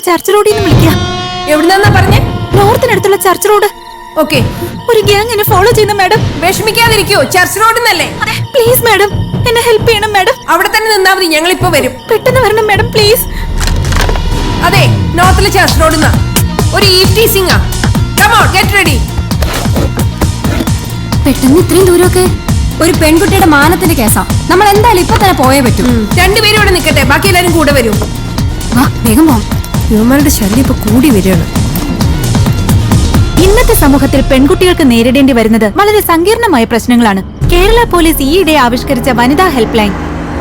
Church റോഡിൽ നിന്ന് വിളിക്കാം. എവിടുന്നാ പറഞ്ഞേ? നോർത്തിനടുത്തുള്ള ചർച്ച് റോഡ്. ഓക്കെ. ഒരു ഗ്യാങ് എന്നെ ഫോളോ ചെയ്യുന്നു മാഡം. വിഷമിക്കാതിരിക്കോ, ചർച്ച് റോഡിന്നല്ലേ? പ്ലീസ് മാഡം, എന്നെ ഹെൽപ്പ് ചെയ്യണം മാഡം. അവിടെ തന്നെ നിന്നാ മതി, ഞങ്ങൾ ഇപ്പൊ വരും. പെട്ടെന്ന് വരണം മാഡം പ്ലീസ്. അതെ, നോർത്തിലെ ചർച്ച് റോഡിന്നാ. ഒരു ഈവ്ടീസിംഗാ. Come on, get ready. പെട്ടെന്ന് ഇത്രയും ദൂരമൊക്കെ? ഒരു പെൺകുട്ടിയുടെ മാനത്തിന്റെ കേസാ. നമ്മൾ എന്തായാലും ഇപ്പൊ തന്നെ പോയേ പറ്റൂ. രണ്ടുപേരും ഇവിടെ നിൽക്കട്ടെ, ബാക്കി എല്ലാരും കൂടെ വരും. വാ, വേഗം പോവാം. യുവമാരുടെ ശല്യം ഇപ്പൊ കൂടി വരികയാണ്. ഇന്നത്തെ സമൂഹത്തിൽ പെൺകുട്ടികൾക്ക് നേരിടേണ്ടി വരുന്നത് വളരെ സങ്കീർണമായ പ്രശ്നങ്ങളാണ്. കേരള പോലീസ് ഈയിടെ ആവിഷ്കരിച്ച വനിതാ ഹെൽപ്പ് ലൈൻ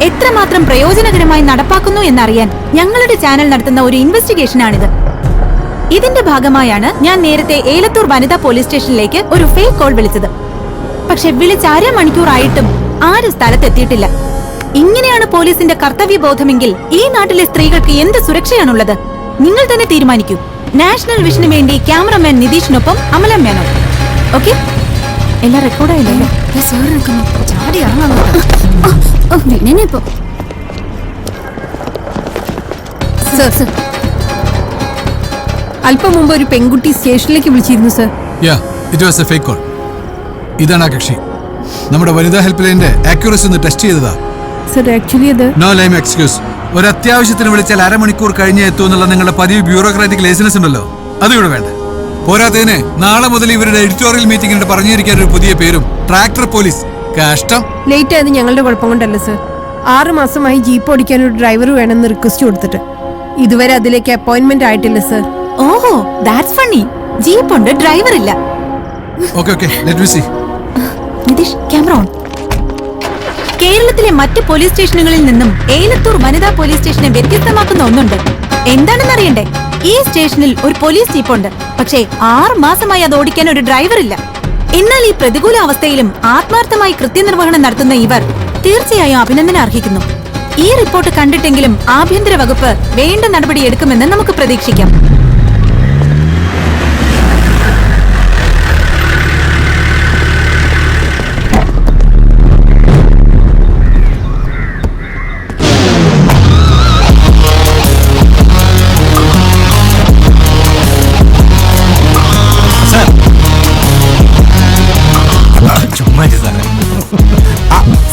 എത്രമാത്രം പ്രയോജനകരമായി നടപ്പാക്കുന്നു എന്നറിയാൻ ഞങ്ങളുടെ ചാനൽ നടത്തുന്ന ഒരു ഇൻവെസ്റ്റിഗേഷനാണിത്. ഇതിന്റെ ഭാഗമായാണ് ഞാൻ നേരത്തെ ഏലത്തൂർ വനിതാ പോലീസ് സ്റ്റേഷനിലേക്ക് ഒരു ഫേക്ക് കോൾ വിളിച്ചത്. പക്ഷെ വിളിച്ച് അരമണിക്കൂറായിട്ടും ആരും സ്ഥലത്തെത്തിയിട്ടില്ല. ഇങ്ങനെയാണ് പോലീസിന്റെ കർത്തവ്യബോധമെങ്കിൽ ഈ നാട്ടിലെ സ്ത്രീകൾക്ക് എന്ത് സുരക്ഷയാണുള്ളത്? നിങ്ങൾ തന്നെ തീരുമാനിക്കൂ. നാഷണൽ വിഷന് വേണ്ടി ക്യാമറമാൻ നിതീഷിനൊപ്പം അമല മേനോൻ. ഓക്കെ, എല്ലാം റെക്കോർഡായില്ലല്ലോ. അല്പം മുമ്പ് ഒരു പെൺകുട്ടി സ്റ്റേഷനിലേക്ക് വിളിച്ചിരുന്നു സർ. ഇതാണ് ആ കക്ഷി. നമ്മുടെ വനിതാ ഹെൽപ്പ് ലൈനിന്റെ ആക്യുറസി ഒന്ന് ടെസ്റ്റ് ചെയ്തതാ. സർ ആക്ച്വലി അത് നോ ലൈം എക്സ്ക്യൂസ്. ഒരു അത്യാവശ്യത്തിന് വിളിച്ചാൽ അരമണിക്കൂർ കഴിഞ്ഞേ എത്തുമെന്നുള്ള നിങ്ങളുടെ പതിവ് ബ്യൂറോക്രാറ്റിക് ലൈസൻസ് ഉണ്ടല്ലോ, അത് ഇവിടെ വേണ്ട. പോരാത്തതിന് നാളെ മുതൽ ഇവരുടെ എഡിറ്റോറിയൽ മീറ്റിംഗിന് പറഞ്ഞിരിക്കാൻ ഒരു പുതിയ പേരും, ട്രാക്ടർ പോലീസ്. കഷ്ടം. ലേറ്റ് ആയത് ഞങ്ങളുടെ കുഴപ്പം കൊണ്ടല്ല സർ. 6 മാസമായി ജീപ്പ് ഓടിക്കാൻ ഒരു ഡ്രൈവർ വേണമെന്ന് റിക്വസ്റ്റ് കൊടുത്തിട്ട് ഇതുവരെ അതിലേക്ക് അപ്പോയിന്റ്മെന്റ് ആയിട്ടില്ല സർ. ഓഹോ, ദാറ്റ്സ് ഫണ്ണി. ജീപ്പ് ഉണ്ട്, ഡ്രൈവർ ഇല്ല. Okay, let me see. Nitish, camera on. കേരളത്തിലെ മറ്റ് പോലീസ് സ്റ്റേഷനുകളിൽ നിന്നും ഏലത്തൂർ വനിതാ പോലീസ് സ്റ്റേഷനെ വ്യത്യസ്തമാക്കുന്ന ഒന്നുണ്ട്. എന്താണെന്നറിയണ്ടേ? ഈ സ്റ്റേഷനിൽ ഒരു പോലീസ് ജീപ്പുണ്ട്, പക്ഷേ 6 മാസമായി അത് ഓടിക്കാൻ ഒരു ഡ്രൈവർ ഇല്ല. എന്നാൽ ഈ പ്രതികൂല അവസ്ഥയിലും ആത്മാർത്ഥമായി കൃത്യനിർവഹണം നടത്തുന്ന ഇവർ തീർച്ചയായും അഭിനന്ദനം അർഹിക്കുന്നു. ഈ റിപ്പോർട്ട് കണ്ടിട്ടെങ്കിലും ആഭ്യന്തര വകുപ്പ് വേണ്ട നടപടി എടുക്കുമെന്ന് നമുക്ക് പ്രതീക്ഷിക്കാം.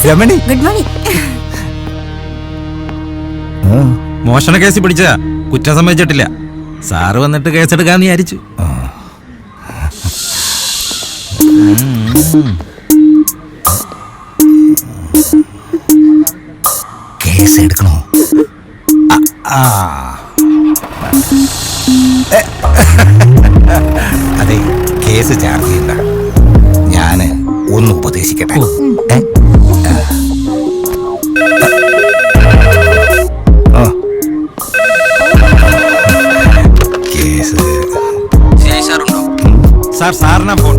Ramani, good morning. മോഷണ കേസ് പിടിച്ച കുറ്റം സമ്മതിച്ചിട്ടില്ല. സാറ് വന്നിട്ട് കേസെടുക്കാന്ന് വിചാരിച്ചു. കേസ് എടുക്കണോ? അതെ, കേസ് ചാർജ് ചെയ്യണ്ട. ഞാന് ഒന്ന് ഉപദേശിക്കട്ടെ. സാർ, സാറിനാ ഫോൺ.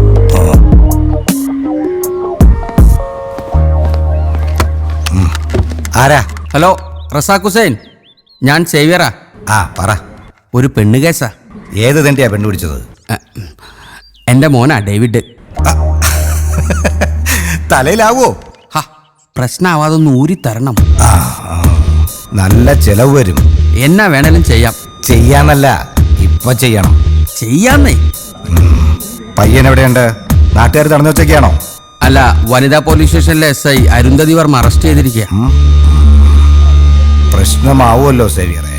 ആരാ? ഹലോ, റസാഖ് ഹുസൈൻ, ഞാൻ സേവ്യറാ. ആ, പറ. ഒരു പെണ്ണ് കേസാ. ഏത് തന്നെയാ പെണ്ണ് പിടിച്ചത്? എൻ്റെ മോനാ ഡേവിഡ്. തലയിലാവോ? പ്രശ്നമാവാതൊന്ന് ഊരി തരണം. നല്ല ചെലവ് വരും. എന്നാ വേണേലും ചെയ്യാം. ചെയ്യാന്നല്ല, ഇപ്പൊ ചെയ്യണം. ചെയ്യാന്നേ. പയ്യൻ എവിടെയുണ്ട്? നാട്ടുകാർ തടഞ്ഞു വെച്ചൊക്കെയാണോ? അല്ല, വനിതാ പോലീസ് സ്റ്റേഷനിലെ SI അരുന്ധതി വർമ്മ അറസ്റ്റ് ചെയ്തിരിക്കുക. പ്രശ്നമാവുമല്ലോ സേവിയറെ.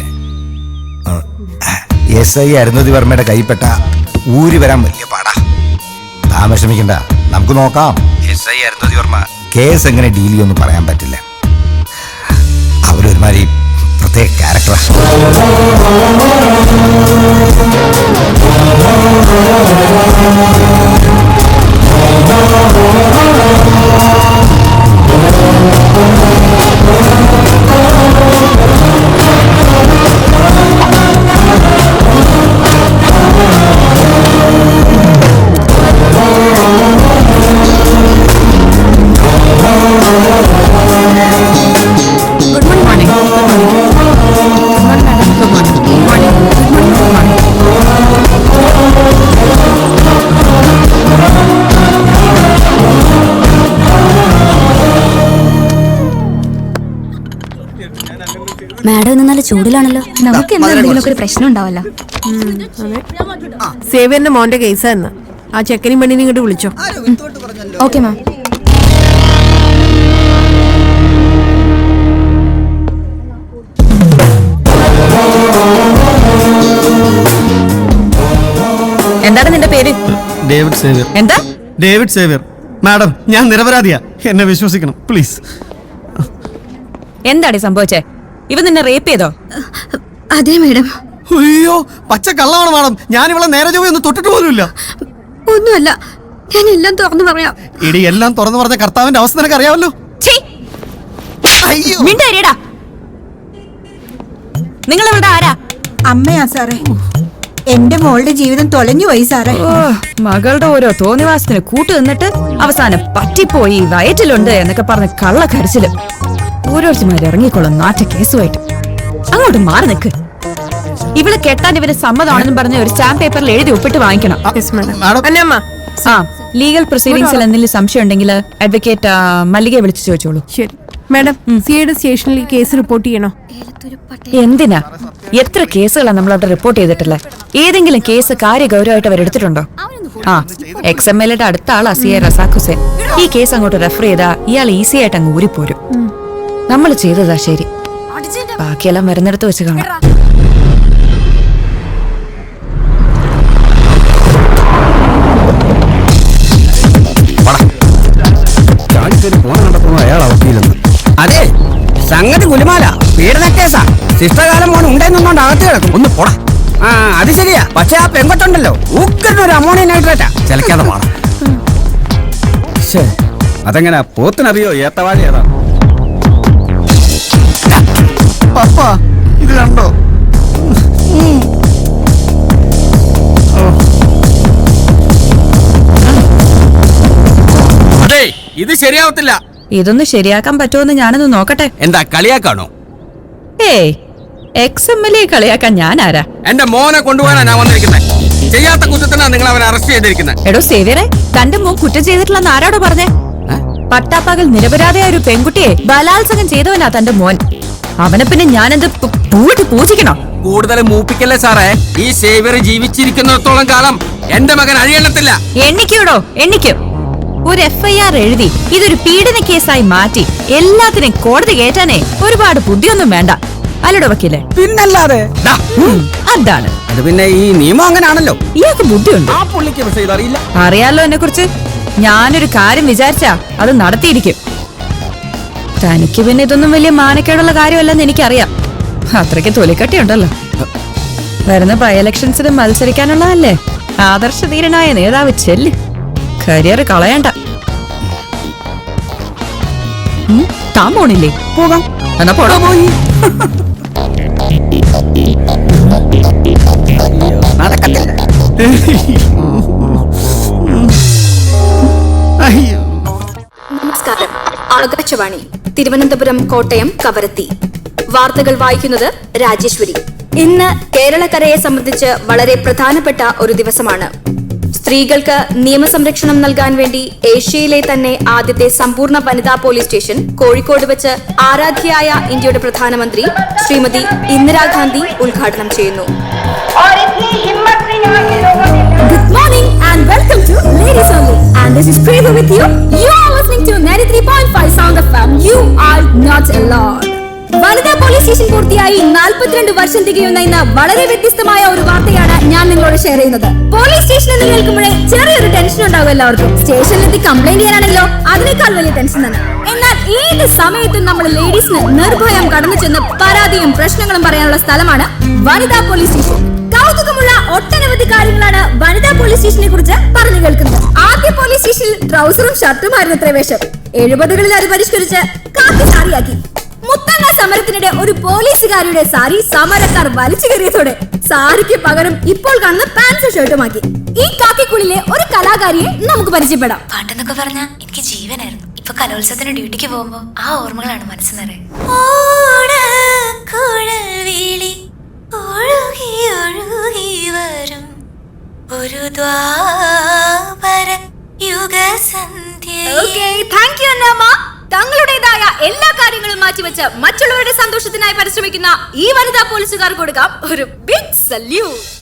SI അരുന്ധതി വർമ്മയുടെ കൈപ്പെട്ട ഊരി വരാൻ വലിയ പാടാ. താൻ വിഷമിക്കണ്ട, നമുക്ക് നോക്കാം. SI അരുന്ധതി വർമ്മ കേസ് എങ്ങനെ ഡീൽ ചെയ്യുമെന്ന് പറയാൻ പറ്റില്ല. അവരൊരുമാതിരി പ്രത്യേക ക്യാരക്ടറാ. Good morning. Good morning. Good morning, madam. Good morning. Good morning. Good morning. Good morning. ഇന്ന് നല്ല ചൂടിലാണല്ലോ. നമുക്ക് എന്തെങ്കിലും ഒരു പ്രശ്നം ഉണ്ടാവല്ലോ. സേവ്യന്റെ മോന്റെ കേസാ എന്ന് ആ ചെക്കനും പെണ്ണിനും ഇങ്ങോട്ട് വിളിച്ചോ. Okay ma'am. എന്താണ് നിന്റെ പേര്? David Xavier. എന്താ? David Xavier. മാഡം, ഞാൻ നിരപരാധിയാ, എന്നെ വിശ്വസിക്കണം പ്ലീസ്. എന്താണ് സംഭവിച്ചേ? ഇവ നിന്നെ റേപ്പ് ചെയ്തോ? അതെ മേഡം. അയ്യോ, പച്ച കള്ളമാണ് മാഡം. ഞാൻ ഇവിടെ നേരെ ചൊവ്വ ഒന്ന് തൊട്ടിട്ട് പോലുമില്ല. ഒന്നുമല്ല, ഞാൻ എല്ലാം തുറന്നു പറയാം. ഇടി എല്ലാം തുറന്നു പറഞ്ഞ കർത്താവിന്റെ അവസ്ഥ നിനക്ക് അറിയാമല്ലോ. നിങ്ങൾ ഇവിടെ ആരാ? അമ്മയാ സാറേ. എന്റെ മോളുടെ ജീവിതം തൊലഞ്ഞു പോയി സാറേ. മകളുടെ ഓരോ തോന്നിവാസത്തിന് കൂട്ടു നിന്നിട്ട് അവസാനം പറ്റിപ്പോയി, വയറ്റിലുണ്ട് എന്നൊക്കെ പറഞ്ഞ് കള്ള കരച്ചില്. ഓരോരുത്തന്മാര് ഇറങ്ങിക്കൊള്ളും നാറ്റ കേസുമായിട്ട്. അങ്ങോട്ട് മാറി നിൽക്ക്. ഇവിടെ കെട്ടാൻ ഇവര് സമ്മതമാണെന്നും പറഞ്ഞ് ഒരു സ്റ്റാമ്പ് പേപ്പറിൽ എഴുതി ഒപ്പിട്ട് വാങ്ങിക്കണം. മാഡം, ആ, ലീഗൽ പ്രൊസീഡിംഗ്സിൽ എന്തെങ്കിലും സംശയം ഉണ്ടെങ്കിൽ അഡ്വക്കേറ്റ് മല്ലികയെ വിളിച്ചു ചോദിച്ചോളൂ. ശരി മാഡം. സിഐയുടെ സ്റ്റേഷനിൽ കേസ് റിപ്പോർട്ട് ചെയ്യണോ? എന്തിനാ? എത്ര കേസുകളാണ് നമ്മൾ അവിടെ റിപ്പോർട്ട് ചെയ്തിട്ടുള്ളത്? ഏതെങ്കിലും കേസ് കാര്യഗൗരവമായിട്ട് അവർ എടുത്തിട്ടുണ്ടോ? ആ, XMLയുടെ അടുത്ത ആളാ CI റസാഖ് ഹുസൈൻ. ഈ കേസ് അങ്ങോട്ട് റെഫർ ചെയ്താ ഇയാൾ ഈസി ആയിട്ട് അങ്ങ് ഊരിപ്പോരും. നമ്മൾ ചെയ്തതാ ശരി, ബാക്കിയെല്ലാം വരുന്നിടത്ത് വെച്ച് കാണാം. അതെ, സംഗതി കുലുമാല പീഡന കേസാ. ശിഷ്ടകാലം മോൻ ഉണ്ടെന്നുണ്ടോണ്ട് അകത്ത് കിടക്കും. ഒന്ന് പോടാ. ആ, അത് ശരിയാ. പക്ഷെ ആ പെങ്കൊച്ചുണ്ടല്ലോ, ഊക്കറിനൊരു അമോണിയം നൈട്രേറ്റാ. ചിലക്കാതെ പോണം. അതെങ്ങനെ പോത്തിനറിയോ ഏത്തവാഴ ഏതാ? പപ്പ ഇത് കണ്ടോ? അതെ, ഇത് ശരിയാവത്തില്ല. ഇതൊന്ന് ശരിയാക്കാൻ പറ്റുമെന്ന് ഞാനൊന്ന് നോക്കട്ടെ. എന്താ കളിയാക്കാണോ? ഏയ്, XMLയെ കളിയാക്കാൻ ഞാൻ ആരാ? എന്റെ മോനെ കൊണ്ടുപോകാനാ ഞാൻ വന്നിരിക്കുന്നത്. ചെയ്യാത്ത കുറ്റത്തിനാ നിങ്ങൾ അവനെ അറസ്റ്റ് ചെയ്തിരിക്കുന്നത്. എടോ സേവ്യറെ, തന്റെ മോൻ കുറ്റം ചെയ്തിട്ടില്ലെന്ന് ആരാടോ പറഞ്ഞേ? പട്ടാപ്പകൽ നിരപരാധിയായ ഒരു പെൺകുട്ടിയെ ബലാത്സംഗം ചെയ്തവനാ തന്റെ മോൻ. അവനെ പിന്നെ ഞാനെന്ത് പൂട്ടി പൂജിക്കണോ? കൂടുതൽ മൂപ്പിക്കല്ലേ സാറേ. ഈ സേവ്യർ ജീവിച്ചിരിക്കുന്നിടത്തോളം കാലം എന്റെ മകൻ അഴിയണത്തില്ല. എണ്ണിക്കൂടോ, എണ്ണിക്കും. ഒരു FIR എഴുതി ഇതൊരു പീഡന കേസായി മാറ്റി എല്ലാത്തിനും കോടതി കയറ്റാനേ ഒരുപാട് ബുദ്ധിയൊന്നും വേണ്ട. അല്ലടോ വക്കീലെ? പിന്നല്ലാതെ. അതാണ് അത് പിന്നെ ഈ നിയമം അങ്ങനാണല്ലോ. ഇയാൾക്ക് ബുദ്ധിയുണ്ട്. ആ പുള്ളിക്ക് പക്ഷേ ഇതറിയില്ല. അറിയാലോ എന്നെ കുറിച്ച്. ഞാനൊരു കാര്യം വിചാരിച്ചാ അത് നടത്തിയിരിക്കും. തനിക്ക് പിന്നെ ഇതൊന്നും വലിയ മാനക്കേടുള്ള കാര്യമല്ലെന്ന് എനിക്കറിയാം. അത്രയ്ക്ക് തൊലിക്കട്ടിയുണ്ടല്ലോ. വരുന്ന ബൈ ഇലക്ഷൻസിന് മത്സരിക്കാനുള്ളതല്ലേ ആദർശധീരനായ നേതാവ്. ചെല്ല്, കരിയർ കളയണ്ട. താൻ പോണില്ലേ? പോകാം. എന്നാ പോടാ. പോയി നടക്കത്തില്ല. നമസ്കാരം. ആകാശവാണി തിരുവനന്തപുരം, കോട്ടയം, കവരത്തി. വാർത്തകൾ വായിക്കുന്നത് രാജേശ്വരി. ഇന്ന് കേരളക്കരയെ സംബന്ധിച്ച് വളരെ പ്രധാനപ്പെട്ട ഒരു ദിവസമാണ്. സ്ത്രീകൾക്ക് നിയമസംരക്ഷണം നൽകാൻ വേണ്ടി ഏഷ്യയിലെ തന്നെ ആദ്യത്തെ സമ്പൂർണ്ണ വനിതാ പോലീസ് സ്റ്റേഷൻ കോഴിക്കോട് വെച്ച് ആരാധ്യയായ ഇന്ത്യയുടെ പ്രധാനമന്ത്രി ശ്രീമതി ഇന്ദിരാഗാന്ധി ഉദ്ഘാടനം ചെയ്യുന്നു. Good morning and welcome to Ladies Only. And this is Prabhu with you. You are listening to 93.5 Sound FM. You are not alone. വനിതാ പോലീസ് സ്റ്റേഷൻ പൂർത്തിയായി 42 വർഷം തികയുന്ന ഇന്ന് വളരെ വ്യത്യസ്തമായ ഒരു വാർത്തയാണ് ഞാൻ നിങ്ങളോട് ഷെയർ ചെയ്യുന്നത്. പോലീസ് സ്റ്റേഷൻ എന്ന് കേൾക്കുമ്പോഴേ ചെറിയൊരു ടെൻഷൻ ഉണ്ടാവും എല്ലാവർക്കും. സ്റ്റേഷനിലെത്തി കംപ്ലൈന്റ് ചെയ്യാനാണെങ്കിലോ അതിനേക്കാൾ വലിയ ടെൻഷൻ തന്നെ. എന്നാൽ ഏത് സമയത്തും നമ്മൾ ലേഡീസിന് നിർഭയം കടന്നു ചെന്ന് പരാതിയും പ്രശ്നങ്ങളും പറയാനുള്ള സ്ഥലമാണ് വനിതാ പോലീസ് സ്റ്റേഷൻ. കൗതുകമുള്ള ഒട്ടനവധി കാര്യങ്ങളാണ് വനിതാ പോലീസ് സ്റ്റേഷനെ കുറിച്ച് പറഞ്ഞു കേൾക്കുന്നത്. ആദ്യ പോലീസ് സ്റ്റേഷനിൽ ട്രൗസറും ഷർട്ടുമായിരുന്നു അത്ര വേഷം. 70കളിൽ അത് പരിഷ്കരിച്ച് കാക്കി സാരിയാക്കി. മുത്തങ്ങ സമരത്തിനിടെ ഒരു പോലീസുകാരിയുടെ സാരി സമരക്കാർ വലിച്ചു കയറിയതോടെ സാരിക്ക് പകരം ഇപ്പോൾ കാണുന്ന പാൻസും ഷർട്ടുമാക്കി. ഈ കാക്കിക്കുള്ളിലെ ഒരു കലാകാരിയെ നമുക്ക് പരിചയപ്പെടാം. പാട്ടെന്നൊക്കെ പറഞ്ഞാൽ എനിക്ക് ജീവനായിരുന്നു. ഇപ്പൊ കലോത്സവത്തിന് ഡ്യൂട്ടിക്ക് പോകുമ്പോ ആ ഓർമ്മകളാണ് മനസ്സ് നിറയെ. ഒരു യുഗസന്ധ്യ. താങ്കളുടേതായ എല്ലാ കാര്യങ്ങളും മാറ്റിവെച്ച് മറ്റുള്ളവരുടെ സന്തോഷത്തിനായി പരിശ്രമിക്കുന്ന ഈ വനിതാ പോലീസുകാർ കൊടുക്കാം ഒരു ബിഗ് സല്യൂട്ട്.